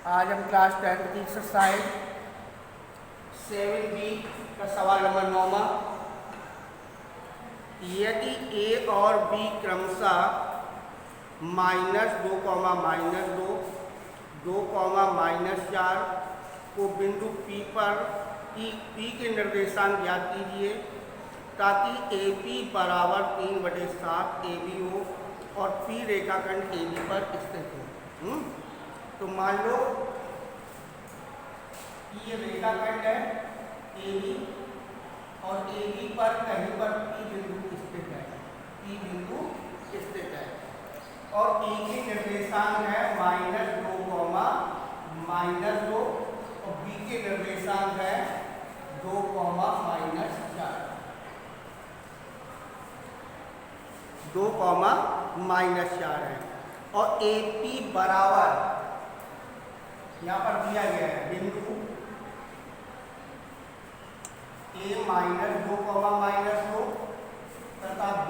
आज हम क्लास 10 की एक्सरसाइज 7B का सवाल नंबर 9 यदि ए और बी क्रमशः -2, -2, 2, -4 को बिंदु P पर P के निर्देशांक ज्ञात कीजिए ताकि AP बराबर 3/7 AB हो और P रेखाखंड AB पर स्थित हो। तो मान लो कि ये रेखाखंड है AB और AB पर कहीं पर P बिंदु स्थित है, P बिंदु स्थित है और A के निर्देशांक है -2, -2 और B के निर्देशांक है 2, -4, 2, -4 है और AP बराबर यहाँ पर दिया गया है बिंदु A -2, -2 तथा B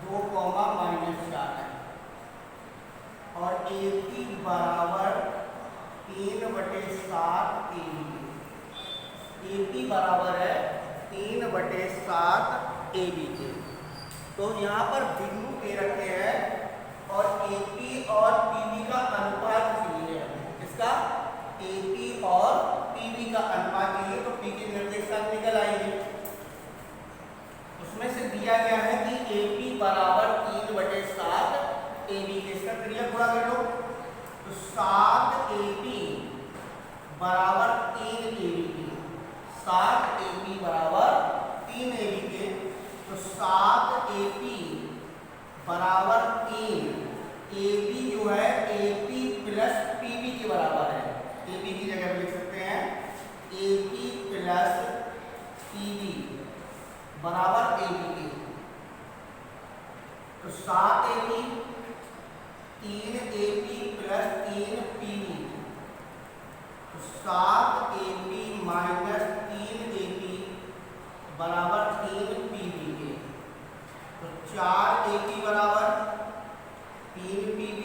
2, -4 है और AP बराबर 3/7 AB। AP बराबर है 3/7 AB के। तो यहाँ पर बिंदु दे रखे हैं और AP और PB का अनुपात चाहिए हमें। इसका AP और PB का अनुपात चाहिए तो P के निर्देशांक निकल आएंगे। उसमें से दिया गया है कि AP बराबर 3/7 AB के। इसका क्रिया गुणा कर लो तो 7 AP बराबर 3 AB के, 7 AP बराबर 3 AB के। तो 7 AP बराबर 3 AB जो है AP प्लस PB के बराबर है। AB की जगह पे लिख सकते हैं AP प्लस PB बराबर AB के। तो 7 AB 3 AP प्लस 3 PB, तो 7 AP माइनस 3 AP बराबर 3 PB के। तो 4 AP बराबर 3 PB,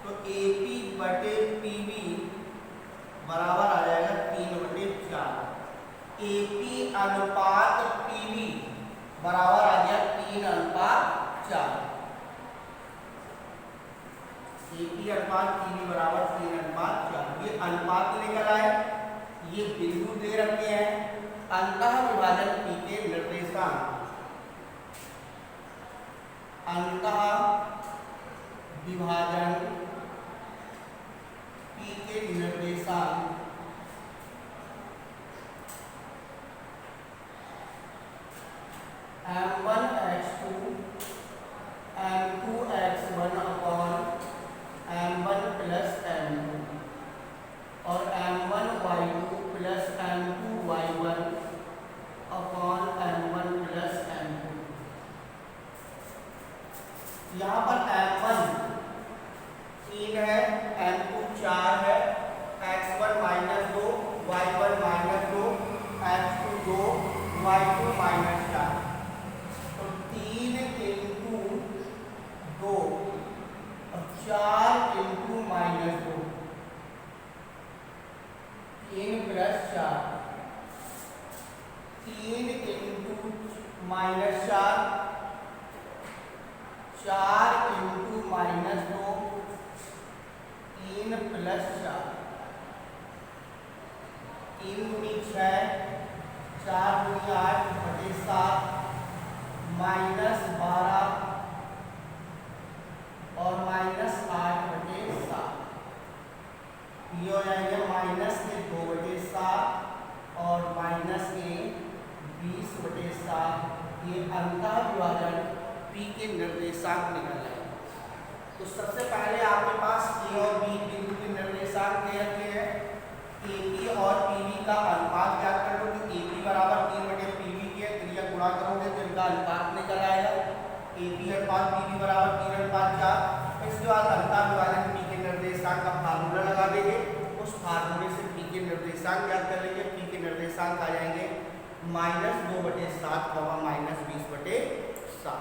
तो AP बटे PB बराबर आ जाएगा 3/4। AP अनुपात PB बराबर आ गया 3:4। AP अनुपात PB बराबर 3:4। ये अनुपात निकल आए, ये बिंदु दे रखे हैं। अंतः विभाजन P के निर्देशांक, अंतः विभाजन P के निर्देशांक M1x2 M2x1 upon M1 plus M2 और M1y2 plus M2y1 upon M1 plus M2। यहाँ पर M1 3 है, M2 4 है, x1 -2, y1 -2, x2 2, y2 -4। तो 3 इंटू 2 और 4 into -2, 3 plus 4, 3 into -4, 4 into -2, 3 plus 4, 3 दूनी 6, 4 दूनी 8 बटे 7 -12 और -8 बटे 7। ये हो जाएगा -2/7 और -20/7। ये अंतः विभाजन P के निर्देशांक निकल आए। तो सबसे पहले आपके पास A और B बिंदु के निर्देशांक दे रखे हैं। AP और PB का अनुपात ज्ञात कर लो। तो AP बराबर 3/PB के, क्रिया गुणा करोगे तो इनका अनुपात निकल आएगा। AP अनुपात PB बराबर 3:4। इसके बाद अंतः विभाजन P के निर्देशांक का फार्मूला लगा देंगे। उस फार्मूले से P के निर्देशांक ज्ञात कर लेंगे। P के निर्देशांक आ जाएंगे -2/7, -20/7।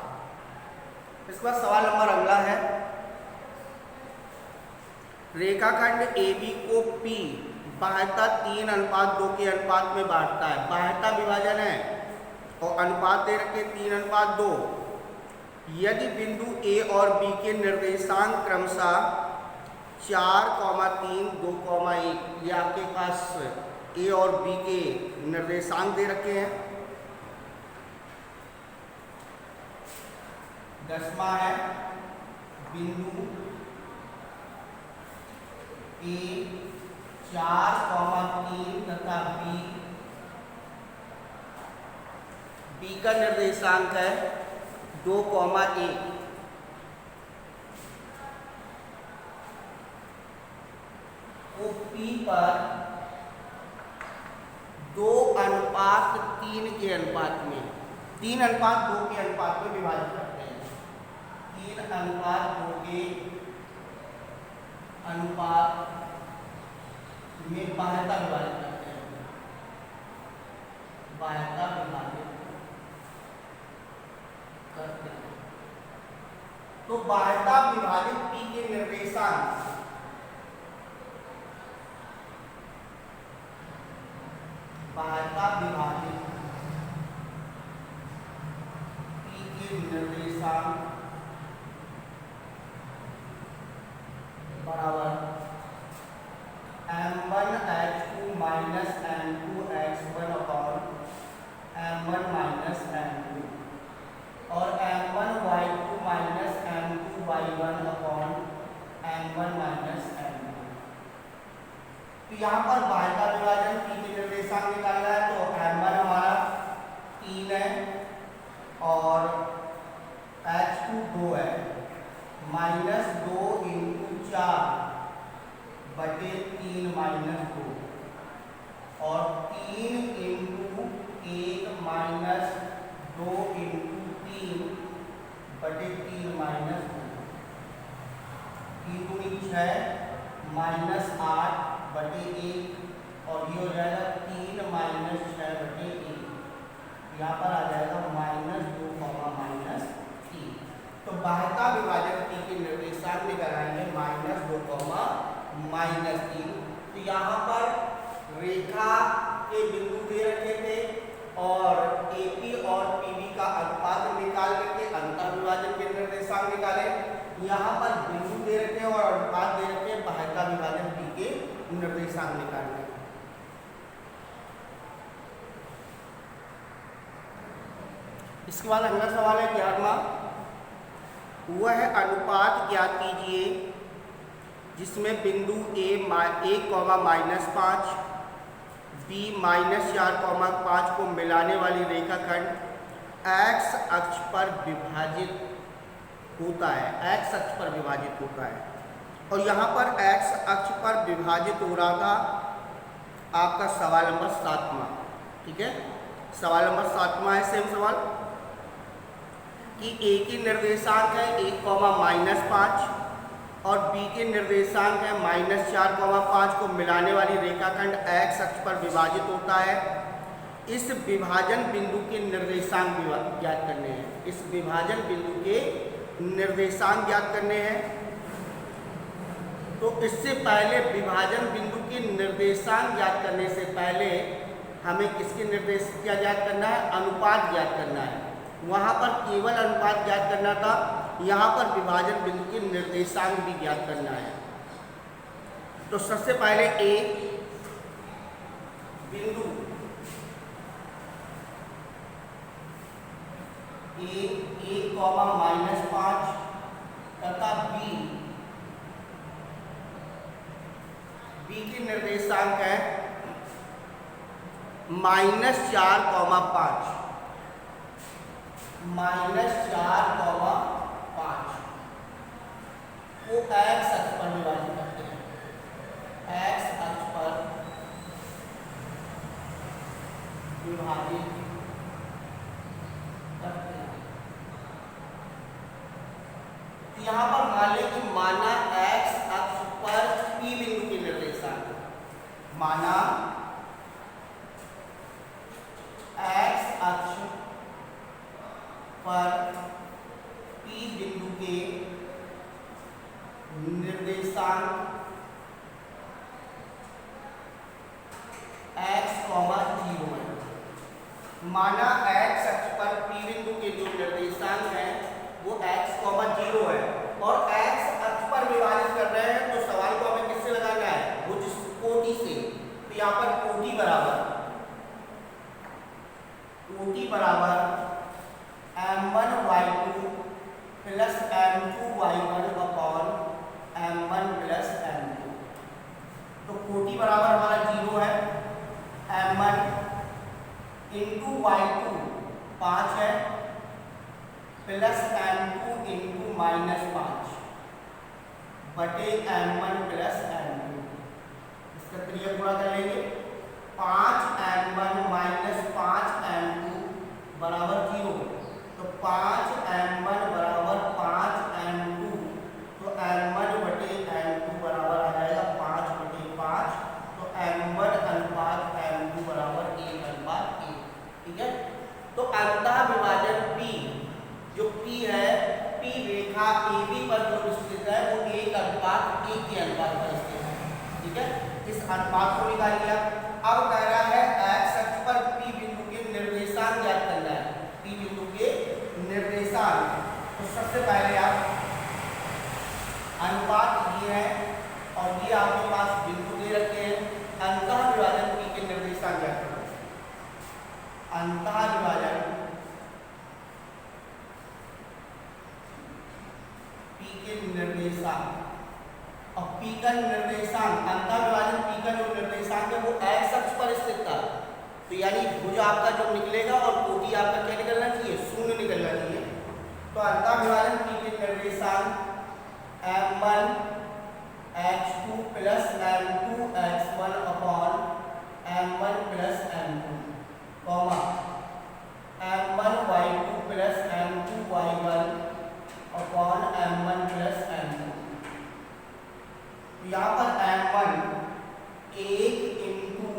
इसके बाद सवाल नंबर अगला है रेखाखंड AB को P बाह्यता 3:2 के अनुपात में बांटता है। बाह्यता विभाजन है और अनुपात दे रखे 3:2। यदि बिंदु A और B के निर्देशांक क्रमशः 4,3, 2,1, ये आपके पास A और B के निर्देशांक दे रखे हैं। 10वां है बिंदु A 4,3 तथा B का निर्देशांक है 2,1। तो P पर 2:3 के अनुपात में 3:2 के अनुपात में विभाजित करते हैं। 3:2 के अनुपात में बाह्यता विभाजित करते हैं। बाह्यता विभाजित करते हैं तो बाह्यता विभाजित P के निर्देशांक बाह्यता विभाजित P के निर्देशांक बराबर m1h2 minus m2x1 upon m1 minus m2 और m1y2 minus m2y1 upon m1 minus m2। तो यहाँ पर बाह्यता विभाजन P के निर्देशांक निकालना है। तो m1 हमारा 3 है और h2 2 है, माइनस 2 इंटू 4 बटे 3 माइनस 2 और 3 इंटू 1 माइनस 2 इंटू 3 बटे 3 माइनस 2। 3 दूनी 6 माइनस 8 बटे 1 और ये हो जाएगा 3 माइनस 6 बटे 1। यहाँ पर आ जाएगा माइनस 2 माइनस 3। तो बाह्यता विभाजन P के निर्देशांक निकल आएंगे माइनस 2 माइनस 3। तो यहाँ पर रेखा के बिंदु दे रखे थे और AP और PB का अनुपात निकाल करके अंतर विभाजन के निर्देशांक निकाले। यहाँ पर बिंदु दे रखे हैं और अनुपात दे रखे हैं, बाह्यता विभाजन P के निर्देशांक निकालने। इसके बाद अगला सवाल है 11वां, वह अनुपात ज्ञात कीजिए जिसमें बिंदु A 1,-5 B -4,5 को मिलाने वाली रेखाखंड x अक्ष पर विभाजित होता है। x अक्ष पर विभाजित होता है और यहाँ पर x अक्ष पर विभाजित हो रहा था आपका सवाल नंबर 7वां। ठीक है, सवाल नंबर 7वां है सेम सवाल कि A की निर्देशांक है 1,-5 और B के निर्देशांक है -4,5 को मिलाने वाली रेखाखंड x अक्ष पर विभाजित होता है। इस विभाजन बिंदु के निर्देशांक ज्ञात करने हैं। इस विभाजन बिंदु के निर्देशांक ज्ञात करने हैं। तो इससे पहले विभाजन बिंदु के निर्देशांक ज्ञात करने से पहले हमें किसके निर्देश क्या ज्ञात करना है? अनुपात ज्ञात करना है। वहाँ पर केवल अनुपात ज्ञात करना था, यहाँ पर विभाजन बिंदु के निर्देशांक भी ज्ञात करना है। तो सबसे पहले A बिंदु A 1,-5 तथा B के निर्देशांक है -4,5 को x अक्ष पर विभाजित करते हैं। x अक्ष पर विभाजित करते हैं। यहाँ पर मान लें कि माना x अक्ष पर P बिंदु के निर्देशांक, माना x अक्ष पर P बिंदु के निर्देशांक माना x अक्ष पर P बिंदु के जो निर्देशांक हैं वो x, 0 है और x अक्ष पर विभाजित कर रहे हैं, तो सवाल को हमें किससे लगाना है? भुज कोटि से। तो यहाँ पर कोटि बराबर m1y2 plus m2y1 upon m1 plus m2। तो कोटि बराबर हमारा 0 है, m1 इंटू y2 5 है प्लस m2 इंटू -5 बटे m1 प्लस m2। इसका क्रिया गुणा कर लेंगे, 5m1 माइनस 5m2 बराबर 0। तो 5m1 बराबर 5m2, तो m1 बटे m2 बराबर आ जाएगा 5 बटे 5। तो m1 अनुपात m2 बराबर 1:1। ठीक है, तो अंतः विभाजन P, जो P है, P रेखा AB पर जो स्थित है वो 1:1 के अनुपात पर स्थित है। ठीक है, इस अनुपात को निकाल लिया। अब कह रहा है x अक्ष पर P बिंदु के निर्देशांक ज्ञात करना है, P बिंदु के निर्देशांक। तो सबसे पहले आप अनुपात ये है और ये आपके पास बिंदु दे रखे हैं। अंतः विभाजन P के निर्देशांक ज्ञात करना, अंतः विभाजन P के निर्देशांक। और P का निर्देशांक, अंतः विभाजन P का जो निर्देशांक है वो x अक्ष पर स्थित था। तो यानी भुज आपका जो निकलेगा और कोटि आपका क्या निकलना चाहिए? 0 निकलना चाहिए। तो अंतः विभाजन P के निर्देशांक m1 x2 plus m2 x1 upon m1 plus m2 comma m1 y2 plus m2 y1 upon m1 plus m2। यहाँ पर m1 1 इंटू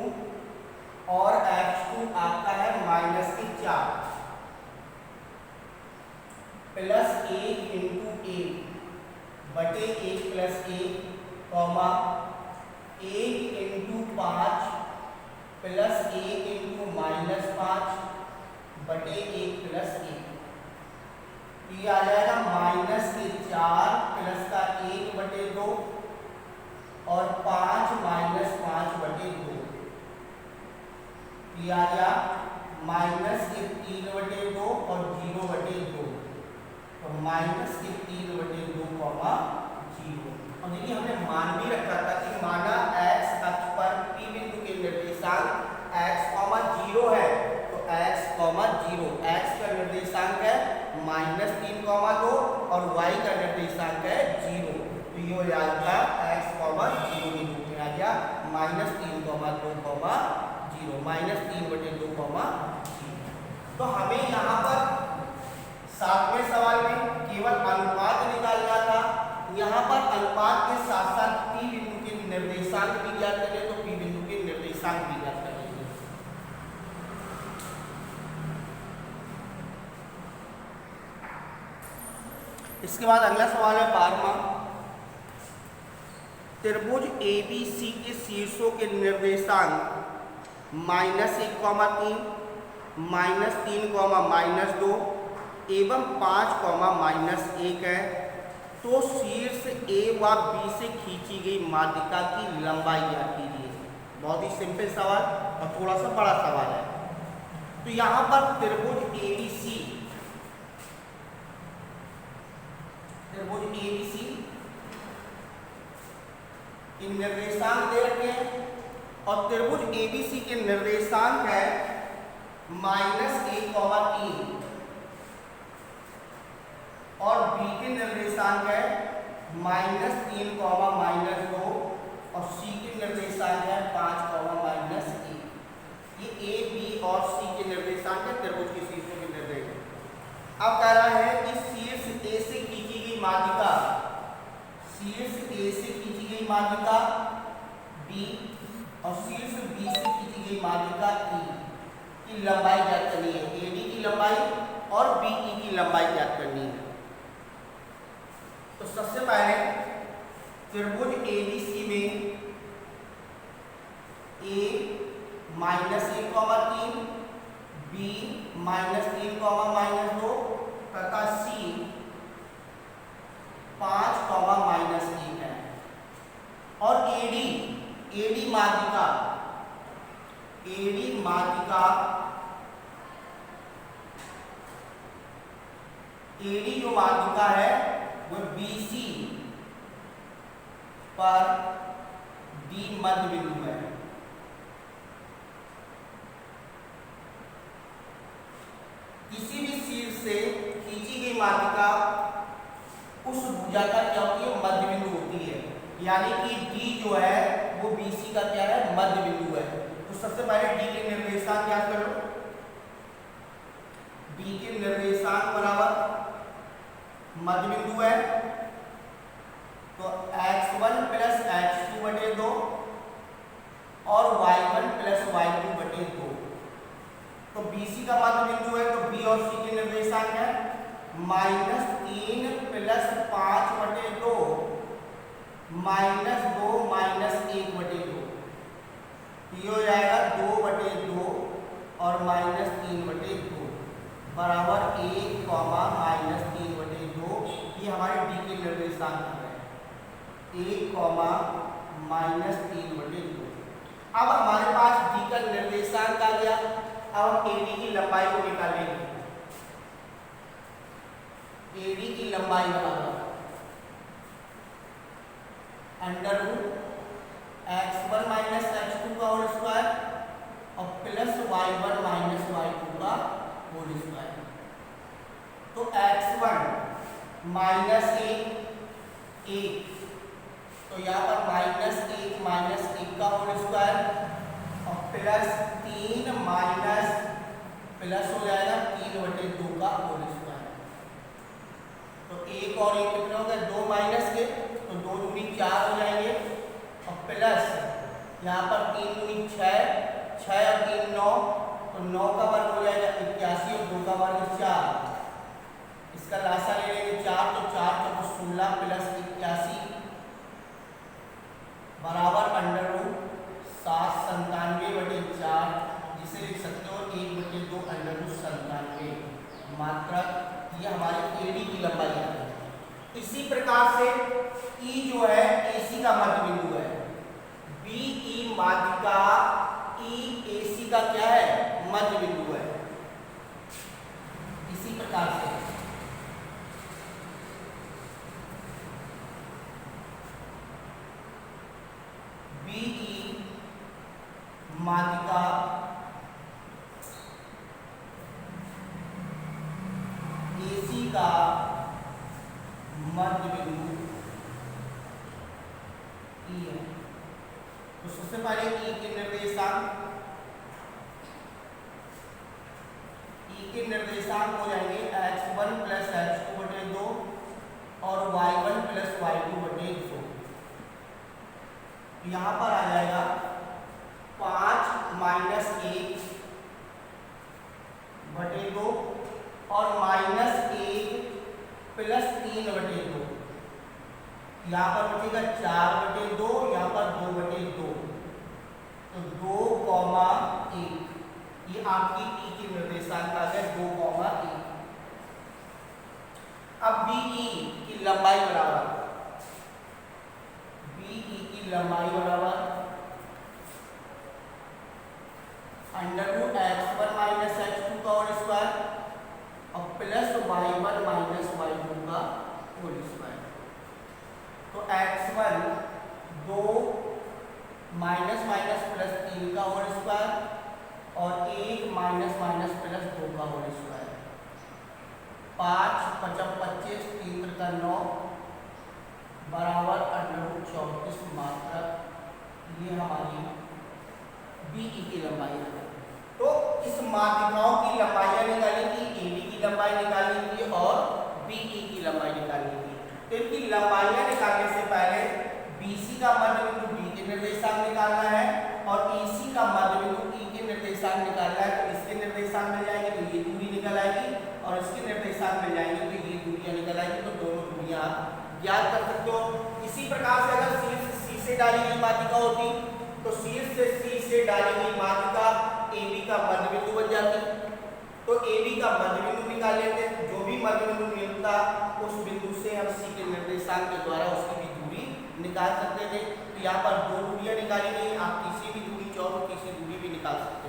और x2 आपका है -4 प्लस 1 इंटू 1 बटे 1 plus 1 comma 1 into 5 plus 1 into -5 बटे 1 प्लस 1। ये आ जाएगा -4 प्लस का 1 बटे 2 और 5 -5 बटे 2। ये आ गया -3 बटे 2 और 0 बटे 2। तो -3 बटे 2 कॉमा 0। और देखिए हमने मान भी रखा था कि माना x अक्ष पर P बिंदु के निर्देशांक x, 0 है, तो x, 0, x का निर्देशांक है -3, 2 और y का निर्देशांक है 0। तो ये हो जाएगा x, 0 के रूप में आ गया -3, 2, 0, -3 बटे 2, 0। तो हमें यहाँ पर 7वें सवाल में केवल अनुपात निकालना था। यहाँ पर अनुपात के साथ साथ P बिंदु के निर्देशांक भी ज्ञात करें, तो P बिंदु के निर्देशांक भी ज्ञात करेंगे। इसके बाद अगला सवाल है 12वां। त्रिभुज ABC के शीर्षों के निर्देशांक -1, -3, -3, -2 एवं 5, -1 है। तो शीर्ष A व B से खींची गई माध्यिका की लंबाई ज्ञात कीजिए। बहुत ही सिंपल सवाल और थोड़ा सा बड़ा सवाल है। तो यहाँ पर त्रिभुज ABC इन निर्देशांक दे रखे हैं और त्रिभुज ABC के निर्देशांक है -1, 3 और B के निर्देशांक है -3, -2 और C के निर्देशांक है 5, -1। ये A, B और C के निर्देशांक है त्रिभुज के शीर्षों के निर्देश। अब कह रहा है कि शीर्ष A से खींची गई माध्यिका, B और शीर्ष B से खींची गई माध्यिका E की लंबाई ज्ञात करनी है। AD की लंबाई और BE की लंबाई ज्ञात करनी है। तो सबसे पहले त्रिभुज ABC में A -1, 3, B बी -3, -2 तथा सी 5, -1 है। और एडी माध्यिका एडी जो माध्यिका है वो BC पर D मध्य बिंदु है। किसी भी शीर्ष से खींची गई माध्यिका उस भुजा का क्या होती है? मध्य बिंदु होती है। यानी कि D जो है वो BC का क्या है? मध्य बिंदु है। तो सबसे पहले D के निर्देशांक याद कर लो। D के निर्देशांक बराबर मध्य बिंदु है तो x1 प्लस x2 बटे 2 और y1 प्लस y2 बटे 2। तो BC का मध्य बिंदु है तो B और C के निर्देशांक है -3 प्लस 5 बटे 2 -2 -1 बटे 2। ये हो जाएगा 2 बटे 2 और -3 बटे 2 बराबर 1, -3 बटे 2। ये हमारे D के निर्देशांक है 1, -3 बटे 2। अब हमारे पास D का निर्देशांक आ गया। अब हम AD की लंबाई को निकालेंगे। AD की लंबाई बराबर √(x1 - x2) का होल स्क्वायर और प्लस y1 - y2 का होल स्क्वायर। तो x1 -1 तो यहाँ पर -1 का होल स्क्वायर और प्लस 3 माइनस प्लस हो जाएगा 3/2 का होल स्क्वायर। तो 1 और 1 कितने हो गए? 2 माइनस के तो 2 दूनी 4 हो जाएंगे और प्लस यहाँ पर 3 दूनी 6, 6 और 3 9 तो 9 का वर्ग हो जाएगा 81 और 2 का वर्ग 4। इसका लासा ले लेंगे 4 तो 4 चौको 16 प्लस 81 बराबर √797/4 जिसे लिख सकते हो 1/2 √97। मात्रा ये हमारी AD की लंबाई है। इसी प्रकार से E जो है AC का मध्य बिंदु है। BE माध्यिका EAC का क्या है? मध्य बिंदु है। इसी प्रकार से BE माध्यिका AC का मध्य बिंदु E है। तो सबसे पहले E के निर्देशांक हो जाएंगे x1 प्लस x2 बटे 2 और y1 प्लस y2 बटे 2। यहाँ पर आ जाएगा 5 -1 बटे 2 और -1 प्लस 3 बटे 2। यहाँ पर बचेगा 4 बटे 2, यहाँ पर 2 बटे 2 तो 2, 1। ये आपकी E की निर्देशांक आ गए 2, 1। अब BE की लंबाई बराबर √(x1 - x2) का होल स्क्वायर और प्लस y1 - y2 का होल स्क्वायर। तो x1 2 प्लस 3 का होल स्क्वायर और 1 प्लस 2 का होल स्क्वायर। 5, 5 25 3 का 9 बराबर √34 मात्रा। ये हमारी BE की लंबाई है। तो इस माध्यिकाओं की लंबाइयाँ निकालेंगी, AD की लंबाई निकालेंगी और BE की लंबाई निकालेंगी। तो इनकी लंबाइयाँ निकालने से पहले BC का मध्य बिंदु D के निर्देशांक निकालना है और EC का मध्य बिंदु E के निर्देशांक निकालना है। तो इसके निर्देशांक मिल जाएंगे तो ये दूरी निकल आएगी और इसके निर्देशांक मिल जाएंगे तो ये दूरियां निकल आएगी। तो दोनों दूरियां आप ज्ञात कर सकते हो। इसी प्रकार से अगर शीर्ष C से डाली गई माध्यिका होती तो शीर्ष से C से डाली गई माध्यिका AB का मध्य बिंदु बन जाती। का मध्य बिंदु निकाल लेते हैं। जो भी मध्य बिंदु मिलता उस बिंदु से हम सी के निर्देशांक के द्वारा उसकी भी दूरी निकाल सकते थे। तो यहाँ पर दो दूरियां निकाली गई, आप किसी भी दूरी चाहो किसी दूरी भी निकाल सकते हैं।